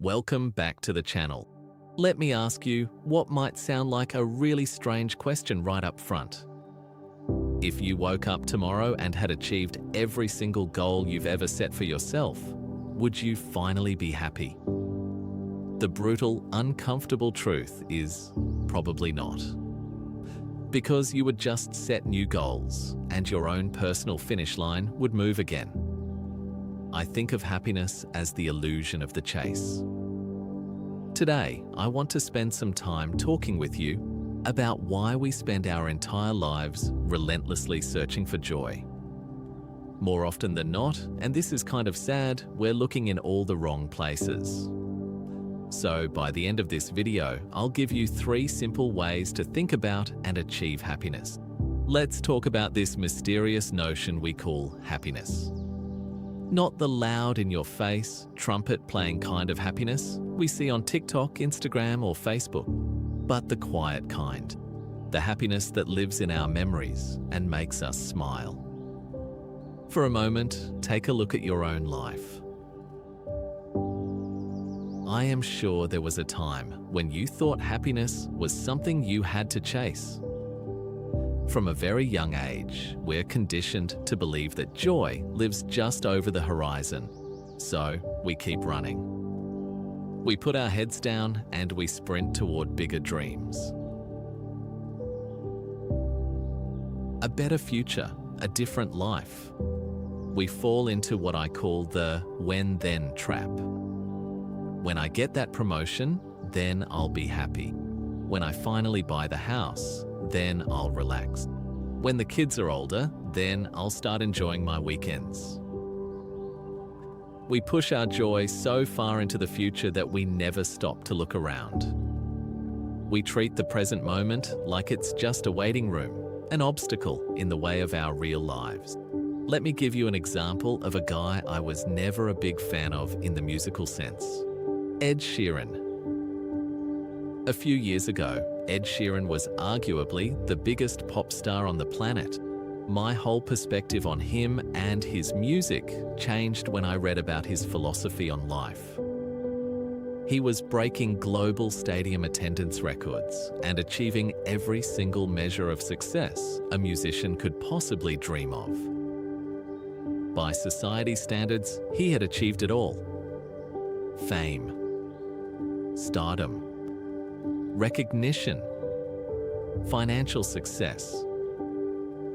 Welcome back to the channel. Let me ask you what might sound like a really strange question right up front. If you woke up tomorrow and had achieved every single goal you've ever set for yourself, would you finally be happy? The brutal, uncomfortable truth is probably not. Because you would just set new goals and your own personal finish line would move again. I think of happiness as the illusion of the chase. Today, I want to spend some time talking with you about why we spend our entire lives relentlessly searching for joy. More often than not, and this is kind of sad, we're looking in all the wrong places. So by the end of this video, I'll give you 3 simple ways to think about and achieve happiness. Let's talk about this mysterious notion we call happiness. Not the loud in-your-face, trumpet-playing kind of happiness we see on TikTok, Instagram, or Facebook, but the quiet kind. The happiness that lives in our memories and makes us smile. For a moment, take a look at your own life. I am sure there was a time when you thought happiness was something you had to chase. From a very young age, we're conditioned to believe that joy lives just over the horizon, so we keep running. We put our heads down and we sprint toward bigger dreams. A better future, a different life. We fall into what I call the when-then trap. When I get that promotion, then I'll be happy. When I finally buy the house, then I'll relax. When the kids are older, then I'll start enjoying my weekends. We push our joy so far into the future that we never stop to look around. We treat the present moment like it's just a waiting room, an obstacle in the way of our real lives. Let me give you an example of a guy I was never a big fan of in the musical sense. Ed Sheeran. A few years ago, Ed Sheeran was arguably the biggest pop star on the planet. My whole perspective on him and his music changed when I read about his philosophy on life. He was breaking global stadium attendance records and achieving every single measure of success a musician could possibly dream of. By society standards, he had achieved it all. Fame, stardom, recognition, financial success.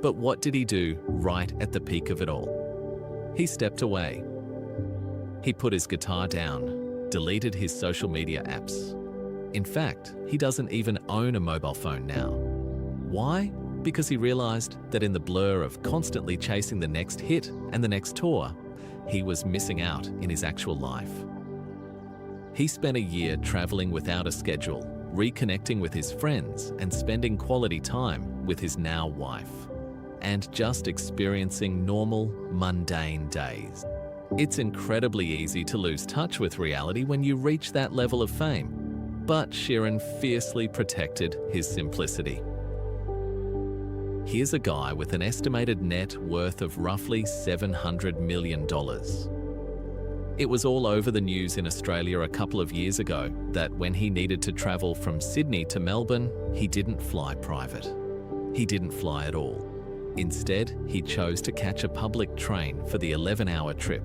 But what did he do right at the peak of it all? He stepped away. He put his guitar down, deleted his social media apps. In fact, he doesn't even own a mobile phone now. Why? Because he realized that in the blur of constantly chasing the next hit and the next tour, he was missing out in his actual life. He spent a year traveling without a schedule, reconnecting with his friends and spending quality time with his now wife, and just experiencing normal, mundane days. It's incredibly easy to lose touch with reality when you reach that level of fame, but Sheeran fiercely protected his simplicity. Here's a guy with an estimated net worth of roughly $700 million. It was all over the news in Australia a couple of years ago that when he needed to travel from Sydney to Melbourne, he didn't fly private. He didn't fly at all. Instead, he chose to catch a public train for the 11-hour trip.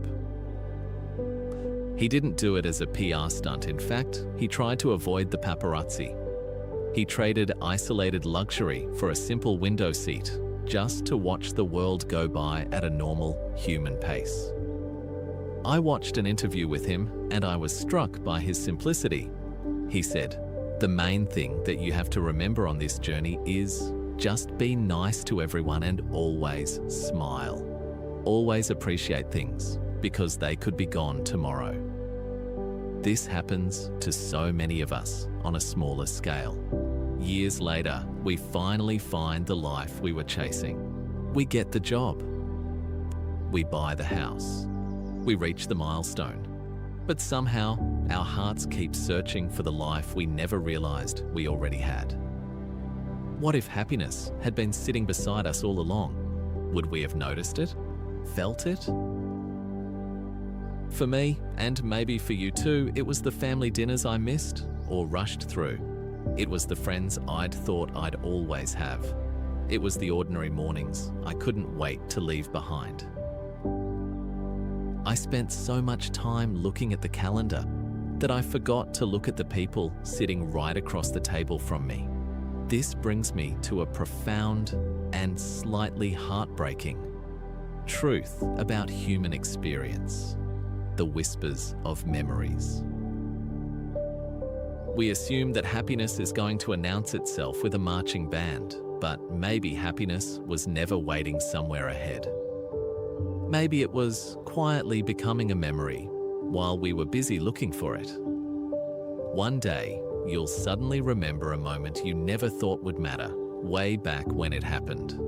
He didn't do it as a PR stunt. In fact, he tried to avoid the paparazzi. He traded isolated luxury for a simple window seat just to watch the world go by at a normal human pace. I watched an interview with him and I was struck by his simplicity. He said, "The main thing that you have to remember on this journey is just be nice to everyone and always smile. Always appreciate things because they could be gone tomorrow." This happens to so many of us on a smaller scale. Years later, we finally find the life we were chasing. We get the job. We buy the house. We reach the milestone. But somehow, our hearts keep searching for the life we never realized we already had. What if happiness had been sitting beside us all along? Would we have noticed it? Felt it? For me, and maybe for you too, it was the family dinners I missed or rushed through. It was the friends I'd thought I'd always have. It was the ordinary mornings I couldn't wait to leave behind. I spent so much time looking at the calendar that I forgot to look at the people sitting right across the table from me. This brings me to a profound and slightly heartbreaking truth about human experience: the whispers of memories. We assume that happiness is going to announce itself with a marching band, but maybe happiness was never waiting somewhere ahead. Maybe it was quietly becoming a memory while we were busy looking for it. One day, you'll suddenly remember a moment you never thought would matter, way back when it happened.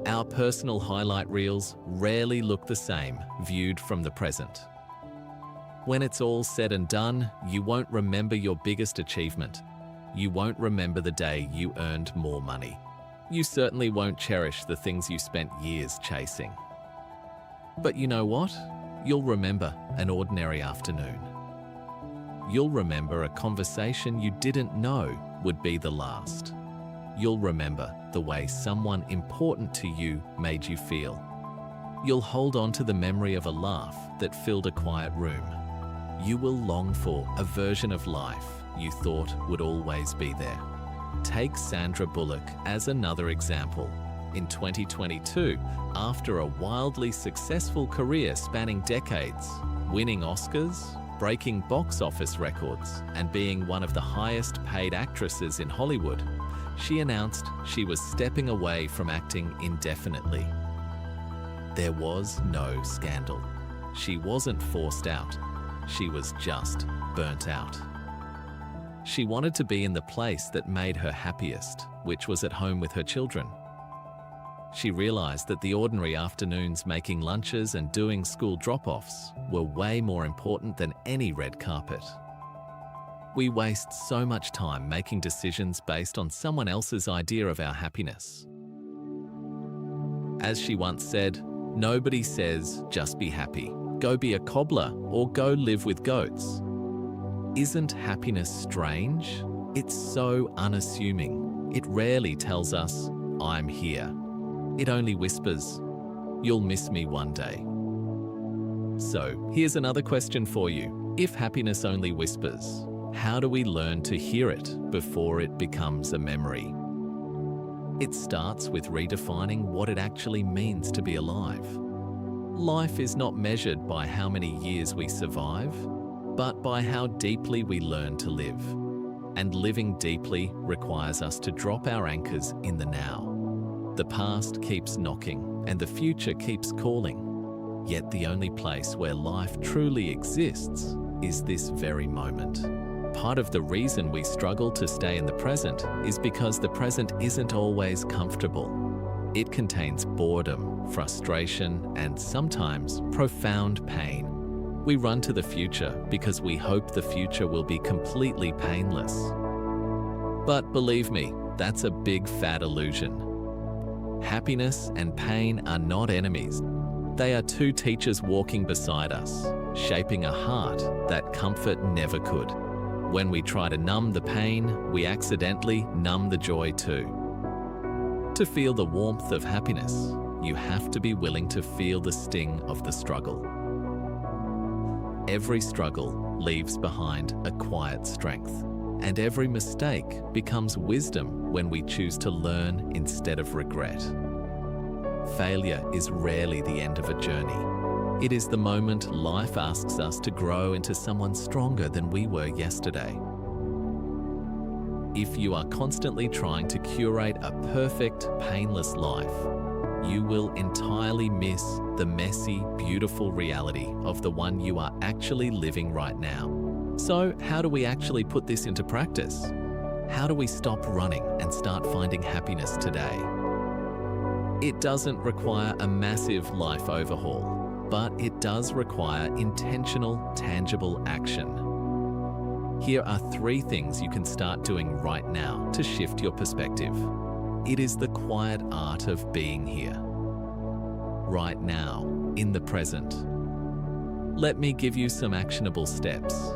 Our personal highlight reels rarely look the same viewed from the present. When it's all said and done, you won't remember your biggest achievement. You won't remember the day you earned more money. You certainly won't cherish the things you spent years chasing. But you know what? You'll remember an ordinary afternoon. You'll remember a conversation you didn't know would be the last. You'll remember the way someone important to you made you feel. You'll hold on to the memory of a laugh that filled a quiet room. You will long for a version of life you thought would always be there. Take Sandra Bullock as another example. In 2022, after a wildly successful career spanning decades, winning Oscars, breaking box office records, and being one of the highest paid actresses in Hollywood, she announced she was stepping away from acting indefinitely. There was no scandal. She wasn't forced out. She was just burnt out. She wanted to be in the place that made her happiest, which was at home with her children. She realized that the ordinary afternoons making lunches and doing school drop-offs were way more important than any red carpet. We waste so much time making decisions based on someone else's idea of our happiness. As she once said, nobody says, just be happy, go be a cobbler, or go live with goats. Isn't happiness strange? It's so unassuming. It rarely tells us, I'm here. It only whispers, you'll miss me one day. So, here's another question for you. If happiness only whispers, how do we learn to hear it before it becomes a memory? It starts with redefining what it actually means to be alive. Life is not measured by how many years we survive, but by how deeply we learn to live. And living deeply requires us to drop our anchors in the now. The past keeps knocking and the future keeps calling. Yet the only place where life truly exists is this very moment. Part of the reason we struggle to stay in the present is because the present isn't always comfortable. It contains boredom, frustration, and sometimes profound pain. We run to the future because we hope the future will be completely painless. But believe me, that's a big fat illusion. Happiness and pain are not enemies. They are two teachers walking beside us, shaping a heart that comfort never could. When we try to numb the pain, we accidentally numb the joy too. To feel the warmth of happiness, you have to be willing to feel the sting of the struggle. Every struggle leaves behind a quiet strength, and every mistake becomes wisdom when we choose to learn instead of regret. Failure is rarely the end of a journey. It is the moment life asks us to grow into someone stronger than we were yesterday. If you are constantly trying to curate a perfect, painless life, you will entirely miss the messy, beautiful reality of the one you are actually living right now. So, how do we actually put this into practice? How do we stop running and start finding happiness today? It doesn't require a massive life overhaul, but it does require intentional, tangible action. Here are 3 things you can start doing right now to shift your perspective. It is the quiet art of being here. Right now, in the present. Let me give you some actionable steps.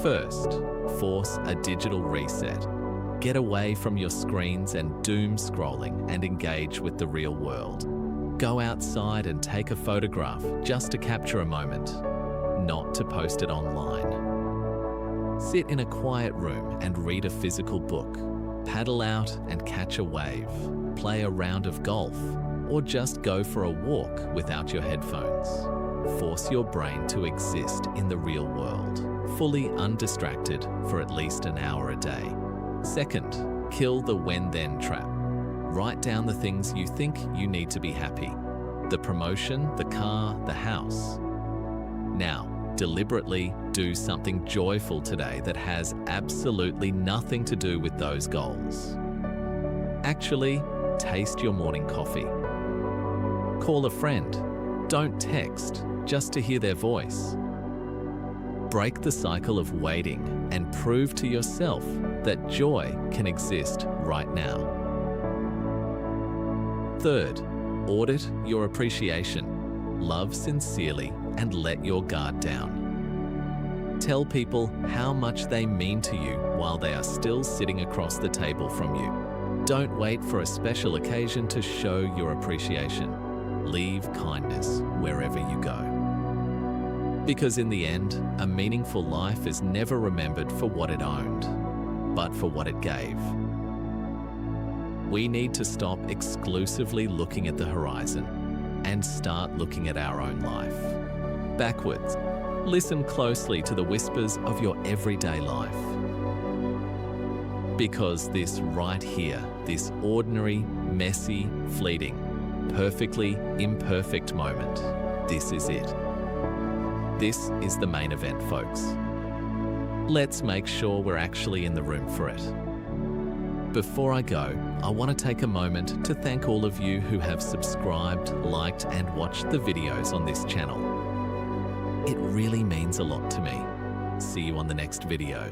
First, force a digital reset. Get away from your screens and doom scrolling and engage with the real world. Go outside and take a photograph just to capture a moment, not to post it online. Sit in a quiet room and read a physical book. Paddle out and catch a wave. Play a round of golf, or just go for a walk without your headphones. Force your brain to exist in the real world, fully undistracted for at least an hour a day. Second, kill the when-then trap. Write down the things you think you need to be happy. The promotion, the car, the house. Now, deliberately do something joyful today that has absolutely nothing to do with those goals. Actually, taste your morning coffee. Call a friend. Don't text, just to hear their voice. Break the cycle of waiting and prove to yourself that joy can exist right now. Third, audit your appreciation. Love sincerely and let your guard down. Tell people how much they mean to you while they are still sitting across the table from you. Don't wait for a special occasion to show your appreciation. Leave kindness wherever you go. Because in the end, a meaningful life is never remembered for what it owned, but for what it gave. We need to stop exclusively looking at the horizon and start looking at our own life. Backwards. Listen closely to the whispers of your everyday life. Because this right here, this ordinary, messy, fleeting, perfectly imperfect moment, this is it. This is the main event, folks. Let's make sure we're actually in the room for it. Before I go, I want to take a moment to thank all of you who have subscribed, liked, and watched the videos on this channel. It really means a lot to me. See you on the next video.